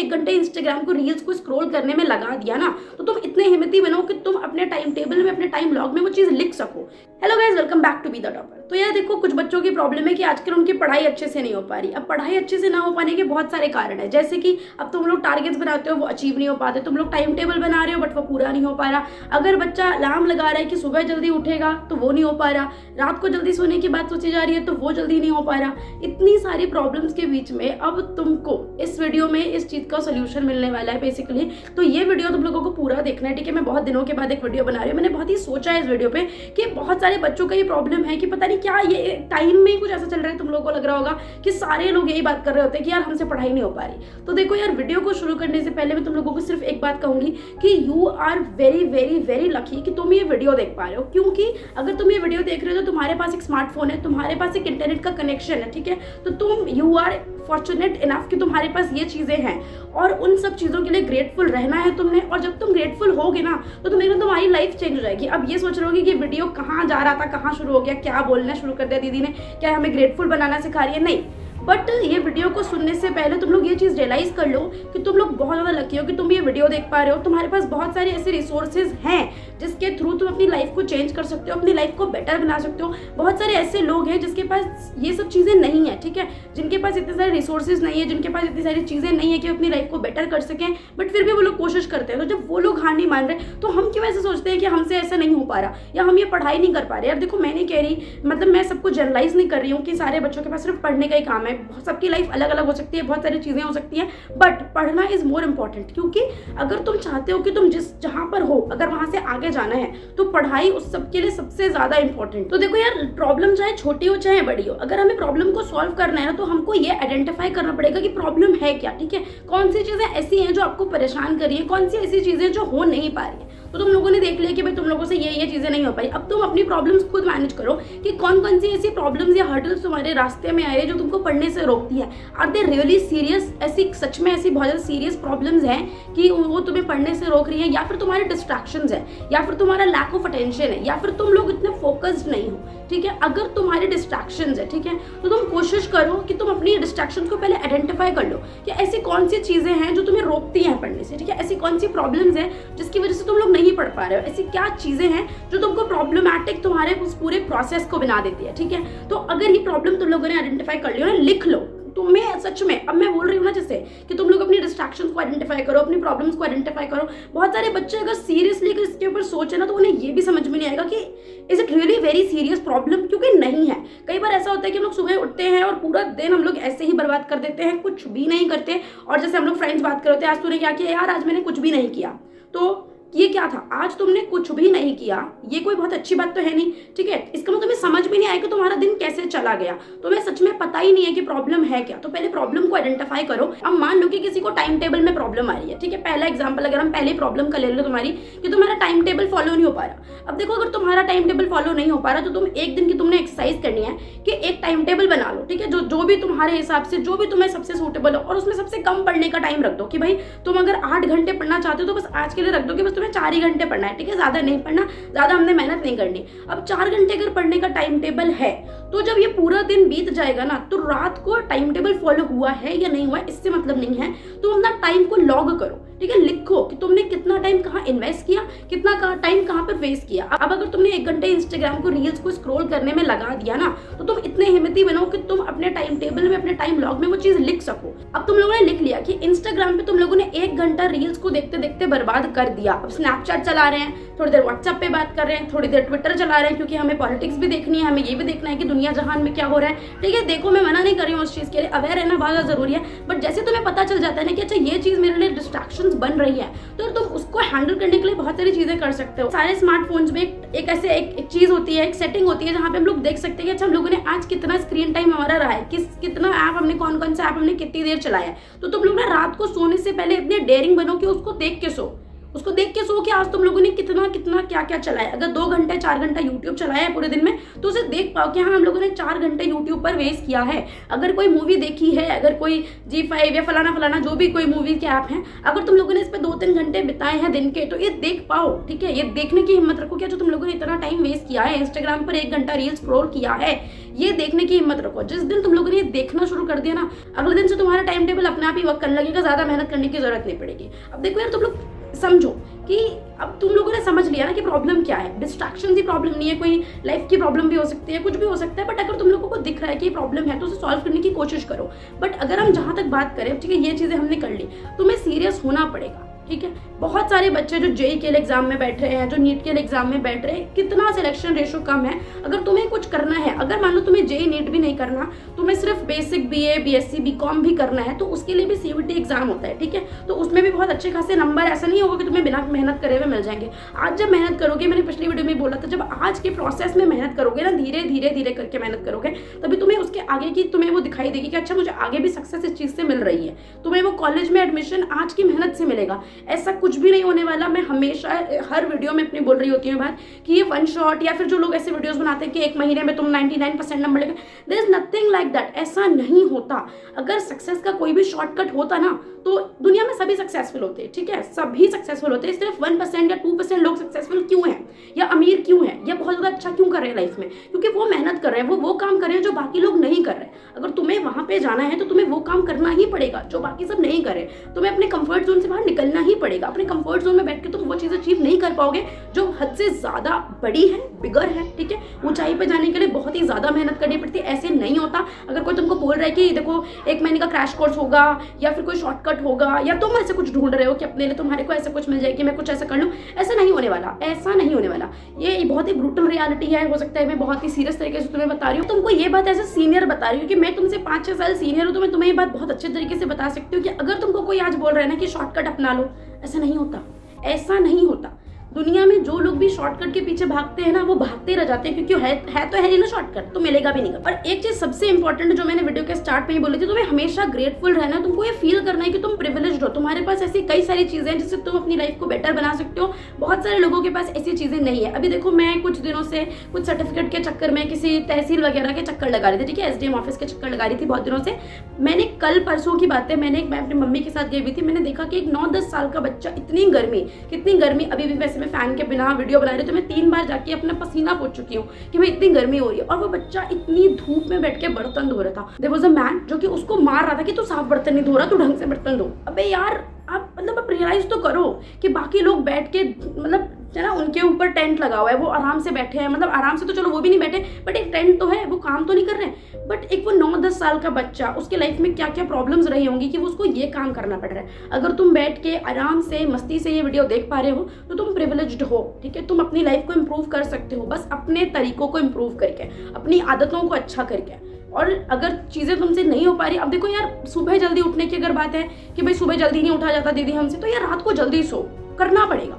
1 घंटे इंस्टाग्राम को रील्स को स्क्रॉल करने में लगा दिया ना, तो तुम इतने हिम्मती बनो कि तुम अपने टाइम टेबल में, अपने टाइम लॉग में वो चीज लिख सको। Hello guys, welcome back to be the topper. तो यार देखो, कुछ बच्चों की प्रॉब्लम है कि आजकल उनकी पढ़ाई अच्छे से नहीं हो पा रही। अब पढ़ाई अच्छे से ना हो पाने के बहुत सारे कारण है, जैसे कि अब तुम लोग टारगेट्स बनाते हो वो अचीव नहीं हो पाते, तुम लोग टाइम टेबल बना रहे हो बट वो पूरा नहीं हो पा रहा। अगर बच्चा अलार्म लगा रहा है कि सुबह जल्दी उठेगा तो वो नहीं हो पा रहा, रात को जल्दी सोने की बात सोची जा रही है तो वो जल्दी नहीं हो पा रहा। इतनी सारी प्रॉब्लम्स के बीच में अब तुमको इस वीडियो में इस चीज का सोल्यूशन मिलने वाला है बेसिकली। तो ये वीडियो तुम लोगों को पूरा देखना है, ठीक है। मैं बहुत दिनों के बाद एक वीडियो बना रही हूँ। मैंने बहुत ही सोचा है इस वीडियो पे कि बहुत सारे बच्चों का ये प्रॉब्लम है कि पता नहीं क्या ये टाइम में कुछ ऐसा चल रहा है, तुम लोगों को लग रहा होगा कि सारे लोग यही बात कर रहे होते हैं कि यार हमसे पढ़ाई नहीं हो पा रही। तो देखो यार, वीडियो को शुरू करने से पहले मैं तुम लोगों को सिर्फ एक बात कहूंगी कि you are very very very lucky कि तुम ये वीडियो देख पा रहे हो, क्योंकि अगर तुम ये वीडियो देख रहे हो तो तुम्हारे पास एक स्मार्टफोन है, तुम्हारे पास एक इंटरनेट का कनेक्शन है, ठीक है। तो तुम यू आर फॉर्चुनेट इनफ कि तुम्हारे पास ये चीजें हैं और उन सब चीजों के लिए ग्रेटफुल रहना है तुमने। और जब तुम ग्रेटफुल होगे ना तो तुम्हारी लाइफ चेंज हो जाएगी। अब ये सोच रहे होगे कि वीडियो कहाँ जा रहा था, कहाँ शुरू हो गया, क्या बोलना शुरू कर दिया दीदी ने, क्या हमें ग्रेटफुल बनाना सिखा रही है? नहीं, बट ये वीडियो को सुनने से पहले तुम लोग ये चीज रियलाइज कर लो कि तुम लोग बहुत ज्यादा लकी हो कि तुम ये वीडियो देख पा रहे हो। तुम्हारे पास बहुत सारे ऐसे रिसोर्सेज हैं जिसके थ्रू तुम अपनी लाइफ को चेंज कर सकते हो, अपनी लाइफ को बेटर बना सकते हो। बहुत सारे ऐसे लोग हैं जिसके पास ये सब चीजें नहीं है, ठीक है, जिनके पास इतने सारे रिसोर्सेज नहीं है, जिनके पास इतनी सारी चीजें नहीं है कि अपनी लाइफ को बेटर कर सकें, बट फिर भी वो लोग कोशिश करते हैं। तो जब वो लोग हार नहीं मान रहे तो हम क्यों ऐसे सोचते हैं कि हमसे ऐसा नहीं हो पा रहा या हम ये पढ़ाई नहीं कर पा रहे? यार देखो, मैं नहीं कह रही, मतलब मैं सबको जनरलाइज नहीं कर रही हूँ कि सारे बच्चों के पास सिर्फ पढ़ने का ही काम है। सबकी लाइफ अलग अलग हो सकती है, बहुत सारी चीजें हो सकती हैं, बट पढ़ना इज मोर इंपॉर्टेंट। क्योंकि अगर तुम चाहते हो कि तुम जहां पर हो अगर वहां से आगे जाना है तो पढ़ाई उस सबके लिए सबसे ज्यादा इंपॉर्टेंट। तो देखो यार, प्रॉब्लम चाहे छोटी हो चाहे बड़ी हो, अगर हमें प्रॉब्लम को सॉल्व करना है तो हमको ये आइडेंटिफाई करना पड़ेगा कि प्रॉब्लम है क्या, ठीक है। कौन सी चीजें ऐसी हैं जो आपको परेशान कर रही है, कौन सी ऐसी चीजें जो हो नहीं पा रही है। तो तुम लोगों ने देख लिया कि भाई तुम लोगों से ये चीजें नहीं हो पाई। अब तुम अपनी प्रॉब्लम्स खुद मैनेज करो कि कौन कौन सी ऐसी प्रॉब्लम्स या हर्डल्स तुम्हारे रास्ते में आ रही है जो तुमको पढ़ने से रोकती है। Are they really serious? ऐसी सच में ऐसी बहुत ज्यादा सीरियस प्रॉब्लम्स हैं कि वो तुम्हें पढ़ने से रोक रही है, या फिर तुम्हारे डिस्ट्रैक्शंस है, या फिर तुम्हारा लैक ऑफ अटेंशन है, या फिर तुम लोग इतने फोकस्ड नहीं हो, ठीक है। अगर तुम्हारे डिस्ट्रैक्शंस है, ठीक है, तो तुम कोशिश करो कि तुम अपनी डिस्ट्रैक्शंस को पहले आइडेंटिफाई कर लो कि ऐसी कौन सी चीजें हैं जो तुम्हें रोकती हैं पढ़ने से, ठीक है। ऐसी कौन सी प्रॉब्लम्स है जिसकी वजह से तुम लोग नहीं पढ़ पा रहे हो, ऐसी क्या चीजें हैं जो तुमको प्रॉब्लमैटिक तुम्हारे उस पूरे प्रोसेस को बना देती है, ठीक है। तो अगर ये प्रॉब्लम तुम लोगों ने आइडेंटिफाई कर लियो ना, लिख लो। तुम्हें सच में, अब मैं बोल रही हूँ ना जैसे कि तुम लोग अपनी डिस्ट्रैक्शंस को आइडेंटिफाई करो, अपनी प्रॉब्लम्स को आइडेंटिफाई करो। बहुत सारे बच्चे अगर सीरियसली इसके ऊपर सोचे ना तो उन्हें ये भी समझ में नहीं आएगा कि is it really very serious problem, क्योंकि नहीं है। कई बार ऐसा होता है कि हम लोग सुबह उठते हैं और पूरा दिन हम लोग ऐसे ही बर्बाद कर देते हैं, कुछ भी नहीं करते। और जैसे हम लोग फ्रेंड्स बात करते हैं, आज तूने क्या किया? यार आज मैंने कुछ भी नहीं किया। तो ये क्या था? आज तुमने कुछ भी नहीं किया, ये कोई बहुत अच्छी बात तो है नहीं, ठीक है। इसका मतलब तुम्हें समझ भी नहीं आया कि तुम्हारा दिन कैसे चला गया, तुम्हें सच में पता ही नहीं है कि प्रॉब्लम है क्या। तो पहले प्रॉब्लम को आइडेंटिफाई करो। अब मान लो कि किसी को टाइम टेबल में प्रॉब्लम आ रही है, ठीक है। पहला एग्जांपल अगर हम पहले प्रॉब्लम का ले लो तुम्हारी कि तुम्हारा टाइम टेबल फॉलो नहीं हो पा रहा। अब देखो, अगर तुम्हारा टाइम टेबल फॉलो नहीं हो पा रहा तो तुम एक दिन की तुमने एक्सरसाइज करनी है कि एक टाइम टेबल बना लो, ठीक है, जो भी तुम्हारे हिसाब से, जो भी तुम्हें सबसे सूटेबल हो, और उसमें सबसे कम पढ़ने का टाइम रख दो कि भाई तुम अगर 8 घंटे पढ़ना चाहते हो तो बस आज के लिए रख दो कि बस तुम्हें 4 ही घंटे पढ़ना है, ठीक है, ज्यादा नहीं पढ़ना, ज्यादा हमने मेहनत नहीं करनी। अब 4 घंटे अगर पढ़ने का टाइम टेबल है तो जब ये पूरा दिन बीत जाएगा ना तो रात को टाइम टेबल फॉलो हुआ है या नहीं हुआ इससे मतलब नहीं है। तुम अपना टाइम को लॉग करो, ठीक है, लिखो कि तुमने कितना टाइम कहाँ इन्वेस्ट किया, कितना टाइम कहाँ पर वेस्ट किया। अब अगर तुमने 1 घंटे इंस्टाग्राम को रील्स को स्क्रॉल करने में लगा दिया ना तो तुम इतने हिम्मती बनो कि तुम अपने टाइम टेबल में, अपने टाइम लॉग में वो चीज लिख सको। अब तुम लोगों ने लिख लिया कि इंस्टाग्राम पे तुम लोगों ने 1 घंटा रील्स को देखते देखते बर्बाद कर दिया। अब स्नैपचैट चला रहे हैं, थोड़ी देर व्हाट्सएप पे बात कर रहे हैं, थोड़ी देर ट्विटर चला रहे हैं, क्योंकि हमें पॉलिटिक्स भी देखनी है, हमें ये भी देखना है कि दुनिया जहान में क्या हो रहा है, ठीक है। देखो, मैं मना नहीं कर रही हूँ उस चीज के लिए, अवेयर रहना बहुत ज्यादा जरूरी है, बट जैसे तुम्हें पता चल जाता है ना कि अच्छा ये चीज मेरे लिए डिस्ट्रैक्शंस बन रही है तो तुम उसको हैंडल करने के लिए बहुत सारी चीजें कर सकते हो। सारे स्मार्टफोन्स में एक ऐसे एक चीज होती है, एक सेटिंग होती है जहाँ पे हम लोग देख सकते हैं कि अच्छा हम लोगों ने आज कितना स्क्रीन टाइम हमारा रहा है, कितना ऐप हमने, कौन सा ऐप हमने कितनी देर चलाया है। तो तुम लोग ना रात को सोने से पहले इतने डेयरिंग बनो कि उसको देख के सो, उसको देख के सो कि आज तुम लोगों ने कितना कितना क्या क्या चलाया। अगर 2 घंटे 4 घंटा यूट्यूब चलाया है पूरे दिन में, तो उसे देख पाओ कि हाँ हम लोगों ने 4 घंटे यूट्यूब पर वेस्ट किया है। अगर कोई मूवी देखी है, अगर कोई G5 या फलाना फलाना जो भी कोई मूवी के ऐप हैं, अगर तुम लोगों ने इस पर 2-3 घंटे बिताए हैं दिन के, तो ये देख पाओ। ठीक है, ये देखने की हिम्मत रखो कि जो तुम लोगों ने इतना टाइम वेस्ट किया है, इंस्टाग्राम पर 1 घंटा रील स्क्रॉल किया है, ये देखने की हिम्मत रखो। जिस दिन तुम लोगों ने ये देखना शुरू कर दिया ना, अगले दिन से तुम्हारा टाइम टेबल अपने आप ही वर्क करने लगेगा, ज्यादा मेहनत करने की जरूरत नहीं पड़ेगी। अब देखो यार, तुम लोग समझो कि अब तुम लोगों ने समझ लिया ना कि प्रॉब्लम क्या है। डिस्ट्रैक्शन की प्रॉब्लम नहीं है, कोई लाइफ की प्रॉब्लम भी हो सकती है, कुछ भी हो सकता है, बट अगर तुम लोगों को दिख रहा है कि ये प्रॉब्लम है तो उसे सॉल्व करने की कोशिश करो। बट अगर हम जहां तक बात करें, ठीक है, ये चीजें हमने कर ली, तुम्हें सीरियस होना पड़ेगा। ठीक है, बहुत सारे बच्चे जो जेई के एग्जाम में बैठ रहे हैं, जो नीट के एग्जाम में बैठ रहे हैं, कितना सिलेक्शन रेशो कम है। अगर तुम्हें कुछ करना है, अगर मान लो तुम्हें जेई नीट भी नहीं करना, तुम्हें सिर्फ बेसिक बीए बीएससी बीकॉम भी करना है, तो उसके लिए भी सीयूईटी एग्जाम होता है। ठीक है, तो उसमें भी बहुत अच्छे खासे नंबर, ऐसा नहीं होगा कि तुम्हें बिना मेहनत करे हुए मिल जाएंगे। आज जब मेहनत करोगे, मैंने पिछली वीडियो में बोला था, जब आज के प्रोसेस में मेहनत करोगे ना, धीरे धीरे धीरे करके मेहनत करोगे, तभी तुम्हें उसके आगे की तुम्हें वो दिखाई देगी कि अच्छा मुझे आगे भी सक्सेस इस चीज से मिल रही है। तुम्हें वो कॉलेज में एडमिशन आज की मेहनत से मिलेगा। ऐसा कुछ भी नहीं होने वाला। मैं हमेशा हर वीडियो में अपनी बोल रही होती हूँ बात कि ये वन शॉट, या फिर जो लोग ऐसे वीडियोस बनाते हैं कि 1 महीने में तुम 99% नंबर लेके, there is nothing like that. ऐसा नहीं होता। अगर सक्सेस का कोई भी शॉर्टकट होता ना, तो दुनिया में सभी सक्सेसफुल होते हैं। ठीक है, सभी सक्सेसफुल होते हैं। सिर्फ 1% या 2% लोग सक्सेसफुल क्यों हैं, या अमीर क्यों हैं, या बहुत ज्यादा अच्छा क्यों कर रहे हैं लाइफ में? क्योंकि वो मेहनत कर रहे हैं, वो काम कर रहे हैं जो बाकी लोग नहीं कर रहे। अगर तुम्हें वहां पे जाना है तो तुम्हें वो काम करना ही पड़ेगा जो बाकी सब नहीं कर रहे। तुम्हें अपने कंफर्ट जोन से बाहर निकलना ही पड़ेगा। अपने कंफर्ट जोन में बैठ के तुम वो चीज अचीव नहीं कर पाओगे जो हद से ज्यादा बड़ी है, बिगर है। ठीक है, ऊंचाई पे जाने के लिए बहुत ही ज्यादा मेहनत करनी पड़ती है। ऐसे नहीं होता। अगर कोई तुमको बोल रहा है कि देखो 1 महीने का क्रैश कोर्स होगा, या फिर कोई शॉर्टकट होगा, या तुम ऐसे कुछ ढूंढ रहे हो कि अपने लिए तुम्हारे को ऐसा कुछ मिल जाए कि मैं कुछ ऐसा कर लूं, ऐसा नहीं होने वाला। ऐसा नहीं होने वाला। ये बहुत ही ब्रूटल रियलिटी है। हो सकता है मैं बहुत ही सीरियस तरीके से तुम्हें बता रही हूँ, तुमको ये बात ऐसे सीनियर बता रही हूँ कि मैं तुमसे 5-6 साल सीनियर हूँ, तो मैं तुम्हें ये बात बहुत अच्छे तरीके से बता सकती हूँ कि अगर तुमको कोई आज बोल रहा है ना कि शॉर्टकट अपना लो, ऐसा नहीं होता। ऐसा नहीं होता। दुनिया में जो लोग भी शॉर्टकट के पीछे भागते हैं ना, वो भागते रह जाते हैं, क्योंकि है तो है नहीं ना शॉर्टकट, तो मिलेगा भी नहीं। और एक चीज सबसे इंपॉर्टेंट जो मैंने वीडियो के स्टार्ट में ही बोली थी, तुम्हें हमेशा ग्रेटफुल रहना है। तुमको ये फील करना है कि तुम प्रिविलेज्ड हो। तुम्हारे पास ऐसी कई सारी चीजें हैं जिससे तुम अपनी लाइफ को बेटर बना सकते हो। बहुत सारे लोगों के पास ऐसी चीजें नहीं है। अभी देखो, मैं कुछ दिनों से कुछ सर्टिफिकेट के चक्कर में किसी तहसील वगैरह के चक्कर लगा रही थी। ठीक है, एसडीएम ऑफिस के चक्कर लगा रही थी बहुत दिनों से। मैंने कल परसों की बात है, मैं अपनी मम्मी के साथ गई हुई थी। मैंने देखा कि एक 9-10 साल का बच्चा, इतनी गर्मी, कितनी गर्मी, अभी भी वैसे मैं फैन के बिना वीडियो बना रही, तो मैं 3 बार जाके अपना पसीना पोंछ चुकी हूँ कि मैं इतनी गर्मी हो रही है। और वो बच्चा इतनी धूप में बैठ के बर्तन धो रहा था। देयर वाज अ मैन जो कि उसको मार रहा था कि तू साफ बर्तन नहीं धो रहा, तू ढंग से बर्तन धो। अबे यार, आप रियलाइज तो करो कि बाकी लोग बैठ के ना उनके ऊपर टेंट लगा हुआ है, वो आराम से बैठे हैं। आराम से तो चलो वो भी नहीं बैठे, बट एक टेंट तो है, वो काम तो नहीं कर रहे। बट एक वो 9-10 साल का बच्चा, उसके लाइफ में क्या क्या प्रॉब्लम्स रही होंगी कि वो उसको ये काम करना पड़ रहा है। अगर तुम बैठ के आराम से मस्ती से ये वीडियो देख पा रहे हो तो तुम प्रिविलेज्ड हो। ठीक है, तुम अपनी लाइफ को इम्प्रूव कर सकते हो, बस अपने तरीकों को इम्प्रूव करके, अपनी आदतों को अच्छा करके। और अगर चीजें तुमसे नहीं हो पा रही, अब देखो यार, सुबह जल्दी उठने की अगर बात है कि भाई सुबह जल्दी नहीं उठा जाता दीदी हमसे, तो यार रात को जल्दी सो, करना पड़ेगा।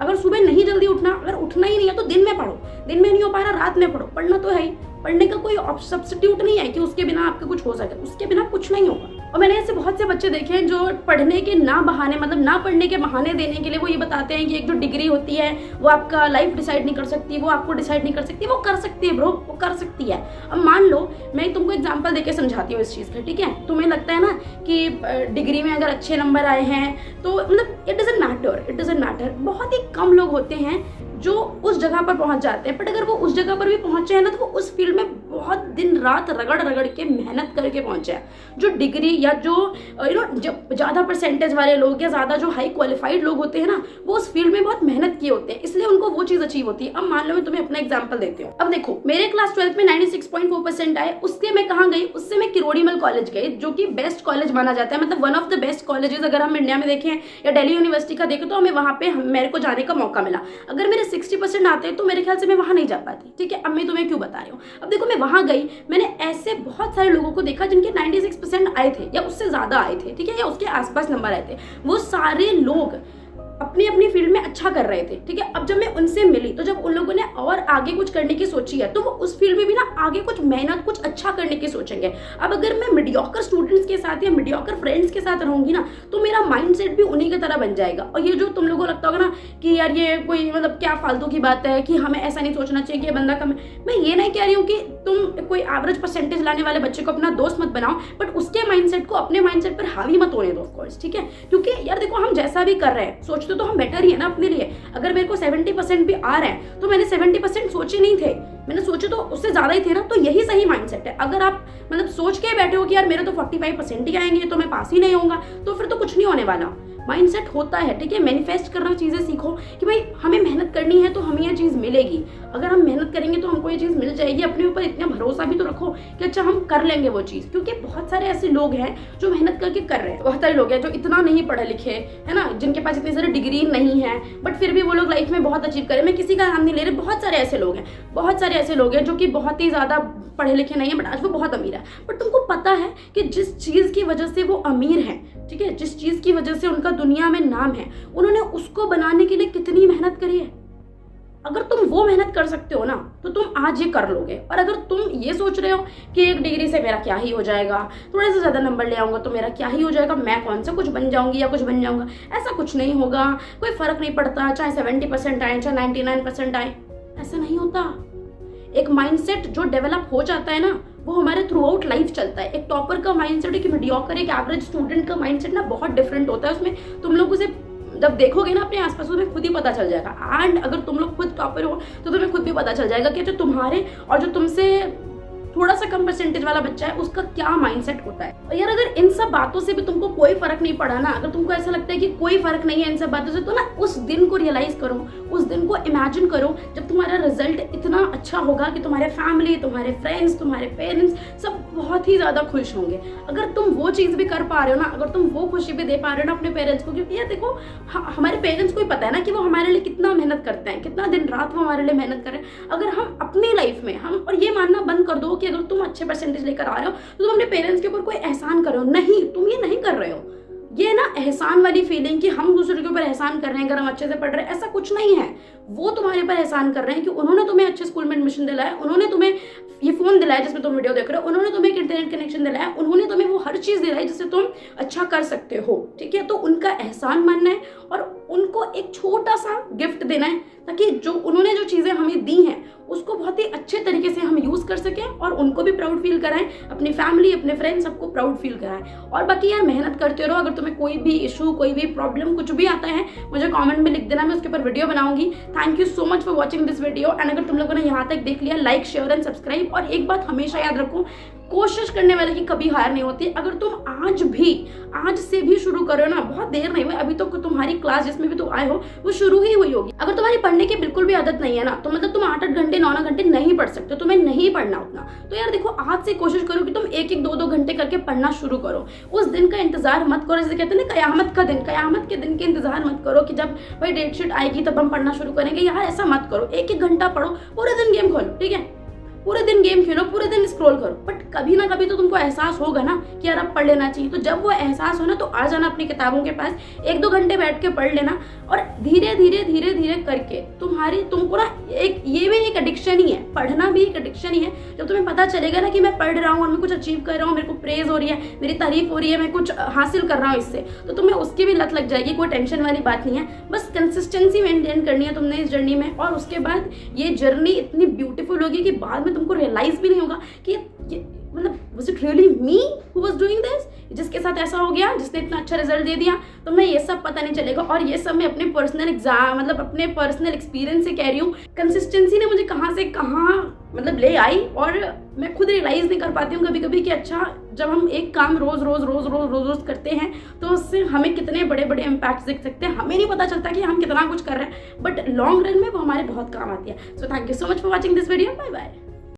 अगर सुबह नहीं जल्दी उठना, अगर उठना ही नहीं है तो दिन में पढ़ो। दिन में नहीं हो पा रहा, रात में पढ़ो। पढ़ना तो है ही, पढ़ने का कोई सब्स्टिट्यूट नहीं है कि उसके बिना आपका कुछ हो सके। उसके बिना कुछ नहीं होगा। और मैंने ऐसे बहुत से बच्चे देखे हैं जो पढ़ने के ना बहाने, ना पढ़ने के बहाने देने के लिए वो ये बताते हैं कि एक जो डिग्री होती है वो आपका लाइफ डिसाइड नहीं कर सकती, वो आपको डिसाइड नहीं कर सकती। वो कर सकती है ब्रो, वो कर सकती है। अब मान लो, मैं तुमको एग्जांपल देके समझाती हूँ इस चीज़ का। ठीक है, तुम्हें लगता है ना कि डिग्री में अगर अच्छे नंबर आए हैं तो इट डजंट मैटर। बहुत ही कम लोग होते हैं जो उस जगह पर पहुंच जाते हैं। बट अगर वो उस जगह पर भी पहुंचे हैं ना, तो वो उस फील्ड में बहुत दिन रात रगड़ के मेहनत करके पहुंचे हैं। जो डिग्री या जो ज्यादा परसेंटेज वाले लोग या ज्यादा जो हाई क्वालिफाइड लोग होते हैं ना, वो उस फील्ड में बहुत मेहनत किए होते हैं, इसलिए उनको वो चीज अचीव होती है। अब मान लो मैं तुम्हें अपना एग्जांपल देती हूँ। अब देखो, मेरे क्लास 12 में 96.4% आए। उससे मैं कहाँ गई? उससे मैं किरोड़ीमल कॉलेज गई, जो कि बेस्ट कॉलेज माना जाता है, one of the best colleges अगर हम इंडिया में देखें या दिल्ली यूनिवर्सिटी का देखें, तो हमें वहां पे मेरे को जाने का मौका मिला। अगर मेरे 60% आते तो मेरे ख्याल से मैं वहां नहीं जा पाती। ठीक है, अब मैं तुम्हें क्यों बता रही हूँ। अब देखो, मैं वहां गई, मैंने ऐसे बहुत सारे लोगों को देखा जिनके 96% आए थे या उससे ज्यादा आए थे। ठीक है, या उसके आसपास नंबर आए थे। वो सारे लोग अपनी अपनी फील्ड में अच्छा कर रहे थे, ठीक है। अब जब मैं उनसे मिली तो जब उन लोगों ने और आगे कुछ करने की सोची है तो वो उस फील्ड में भी ना आगे कुछ मेहनत कुछ अच्छा करने की सोचेंगे। अब अगर मैं मीडियोकर स्टूडेंट्स के साथ या मीडियोकर फ्रेंड्स के साथ रहूंगी ना तो मेरा माइंडसेट भी उन्हीं की तरह बन जाएगा। और ये जो तुम लोगों को लगता होगा ना कि यार ये कोई मतलब क्या फालतू की बात है कि हमें ऐसा नहीं सोचना चाहिए कि ये बंदा कम है, मैं ये नहीं कह रही हूँ कि तुम कोई एवरेज परसेंटेज लाने वाले बच्चे को अपना दोस्त मत बनाओ, बट उसके माइंडसेट को अपने माइंडसेट पर हावी मत होने दो ऑफ कोर्स, ठीक है। क्योंकि यार देखो हम जैसा भी कर रहे हैं सोचते तो हम बेटर ही है ना अपने लिए। अगर मेरे को 70% भी आ रहा है तो मैंने 70% सोचे नहीं थे, मैंने सोचे तो उससे ज्यादा ही थे ना, तो यही सही माइंडसेट है। अगर आप मतलब सोच के बैठे हो कि यार मेरे तो 45% ही आएंगे तो मैं पास ही नहीं होऊंगा, तो फिर तो कुछ नहीं होने वाला। माइंडसेट होता है, ठीक है। मैनिफेस्ट करना चीजें सीखो कि भाई हमें मेहनत करनी है तो हमें ये चीज मिलेगी, अगर हम मेहनत करेंगे तो हमको ये चीज मिल जाएगी। अपने ऊपर इतना भरोसा भी तो रखो कि अच्छा हम कर लेंगे वो चीज, क्योंकि बहुत सारे ऐसे लोग हैं जो मेहनत करके कर रहे हैं। बहुत सारे लोग हैं जो इतना नहीं पढ़े लिखे है ना, जिनके पास इतनी सारी डिग्री नहीं है, बट फिर भी वो लोग लाइफ में बहुत अचीव करें। मैं किसी का नाम नहीं ले रही, बहुत सारे ऐसे लोग हैं, बहुत सारे ऐसे लोग हैं जो कि बहुत ही ज्यादा पढ़े लिखे नहीं है बट आज वो बहुत अमीर है। बट तुमको पता है कि जिस चीज की वजह से वो अमीर है, ठीक है, जिस चीज की वजह से उनका दुनिया में नाम है, उन्होंने उसको बनाने के लिए कितनी मेहनत करी है। अगर तुम वो मेहनत कर सकते हो ना तो तुम आज ये कर लोगे। और अगर तुम ये सोच रहे हो कि एक डिग्री से मेरा क्या ही हो जाएगा, थोड़े से ज्यादा नंबर ले आऊंगा तो मेरा क्या ही हो जाएगा, मैं कौन सा कुछ बन जाऊंगी या कुछ बन जाऊंगा, ऐसा कुछ नहीं होगा, कोई फर्क नहीं पड़ता चाहे 70% आए चाहे 99% आए, ऐसा नहीं होता। एक माइंडसेट जो डेवलप हो जाता है ना वो हमारे थ्रू आउट लाइफ चलता है। एक टॉपर का माइंडसेट, एक मीडियोकर, एक एवरेज स्टूडेंट का माइंडसेट ना बहुत डिफरेंट होता है। उसमें तुम लोग उसे जब देखोगे ना अपने आसपास तुम्हें खुद ही पता चल जाएगा। एंड अगर तुम लोग खुद टॉपर हो तो तुम्हें खुद भी पता चल जाएगा कि जो तुम्हारे और जो तुमसे थोड़ा सा कम परसेंटेज वाला बच्चा है उसका क्या माइंडसेट होता है। और यार अगर इन सब बातों से भी तुमको कोई फर्क नहीं पड़ा ना, अगर तुमको ऐसा लगता है कि कोई फर्क नहीं है इन सब बातों से, तो ना उस दिन को रियलाइज करो, उस दिन को इमेजिन करो जब तुम्हारा रिजल्ट इतना अच्छा होगा कि तुम्हारे फैमिली, तुम्हारे फ्रेंड्स, तुम्हारे पेरेंट्स सब बहुत ही ज्यादा खुश होंगे। अगर तुम वो चीज भी कर पा रहे हो ना, अगर तुम वो खुशी भी दे पा रहे हो ना अपने पेरेंट्स को, क्योंकि यार देखो हमारे पेरेंट्स को ही पता है ना कि वो हमारे लिए कितना मेहनत करते हैं, कितना दिन रात वो हमारे लिए मेहनत कर रहे हैं। अगर हम अपनी लाइफ में हम और ये मानना बंद कर दो कि अगर तुम अच्छे परसेंटेज लेकर आ रहे हो तो तुम अपने पेरेंट्स के ऊपर कोई एहसान करो, नहीं, तुम ये नहीं कर रहे हो। ये ना एहसान वाली फीलिंग कि हम दूसरे के ऊपर एहसान कर रहे हैं अगर हम अच्छे से पढ़ रहे हैं, ऐसा कुछ नहीं है। वो तुम्हारे ऊपर एहसान कर रहे हैं कि उन्होंने तुम्हें अच्छे स्कूल में एडमिशन दिलाया, उन्होंने तुम्हें ये फोन दिलाया जिसमें तुम वीडियो देख रहे हो, उन्होंने तुम्हें एक इंटरनेट कनेक्शन दिलाया, उन्होंने तुम्हें वो हर चीज दिलाई जिससे तुम अच्छा कर सकते हो, ठीक है। तो उनका एहसान मानना है और उनको एक छोटा सा गिफ्ट देना है ताकि जो उन्होंने जो चीजें हमें दी हैं उसको बहुत ही अच्छे तरीके से हम यूज कर सकें और उनको भी प्राउड फील कराएं, अपनी फैमिली, अपने फ्रेंड्स सबको प्राउड फील कराएं। और बाकी यार मेहनत करते रहो। अगर तुम्हें कोई भी इशू, कोई भी प्रॉब्लम कुछ भी आता है मुझे कमेंट में लिख देना, मैं उसके ऊपर वीडियो बनाऊंगी। Thank you so much for watching this video. And अगर तुम लोगों ने यहाँ तक देख लिया, लाइक, शेयर एंड सब्सक्राइब। और एक बात हमेशा याद रखो, कोशिश करने वाले की कभी हार नहीं होती। अगर तुम आज से भी शुरू करो ना, बहुत देर नहीं हुई, अभी तो तुम्हारी क्लास जिसमें भी तुम आए हो वो शुरू ही हुई होगी। अगर तुम्हारी पढ़ने की बिल्कुल भी आदत नहीं है ना, तो मतलब तुम 8-8 घंटे 9-9 घंटे नहीं पढ़ सकते, तुम्हें नहीं पढ़ना उतना। तो यार देखो आज से कोशिश करो कि तुम 1-1, 2-2 घंटे करके पढ़ना शुरू करो। उस दिन का इंतजार मत करो, जैसे कहते हैं ना कयामत के दिन के इंतजार मत करो कि जब भाई डेट शीट आएगी तब हम पढ़ना शुरू करेंगे। यार ऐसा मत करो, 1-1 घंटा पढ़ो, पूरे दिन गेम खोलो, ठीक है, पूरे दिन गेम खेलो, पूरे दिन स्क्रॉल करो, बट कभी ना कभी तो तुमको एहसास होगा ना कि यार अब पढ़ लेना चाहिए। तो जब वो एहसास हो ना तो आ जाना अपनी किताबों के पास, 1-2 घंटे बैठ के पढ़ लेना। और धीरे धीरे करके तुमको ना ये भी एक एडिक्शन ही है, पढ़ना भी एक एडिक्शन ही है। जब तुम्हें पता चलेगा ना कि मैं पढ़ रहा हूँ और मैं कुछ अचीव कर रहा हूँ, मेरे को प्रेज हो रही है, मेरी तारीफ हो रही है, मैं कुछ हासिल कर रहा हूँ इससे, तो तुम्हें उसकी भी लत लग जाएगी। कोई टेंशन वाली बात नहीं है, बस कंसिस्टेंसी मेंटेन करनी है तुमने इस जर्नी में। और उसके बाद ये जर्नी इतनी ब्यूटीफुल होगी कि बाद में तुमको रियलाइज भी नहीं होगा कि मतलब was it really me who was doing this, जिसके साथ ऐसा हो गया, जिसने इतना अच्छा रिजल्ट दे दिया। तो मैं ये सब पता नहीं चलेगा। और ये सब मैं अपने पर्सनल एग्जाम मतलब अपने पर्सनल एक्सपीरियंस से कह रही हूँ। कंसिस्टेंसी ने मुझे कहाँ से कहाँ मतलब ले आई और मैं खुद रियलाइज नहीं कर पाती हूँ कभी कभी कि अच्छा जब हम एक काम रोज करते हैं तो उससे हमें कितने बड़े बड़े इम्पैक्ट दिख सकते हैं। हमें नहीं पता चलता कि हम कितना कुछ कर रहे हैं, बट लॉन्ग रन में वो हमारे बहुत काम आती है। So thank you so much for watching this video. Bye bye.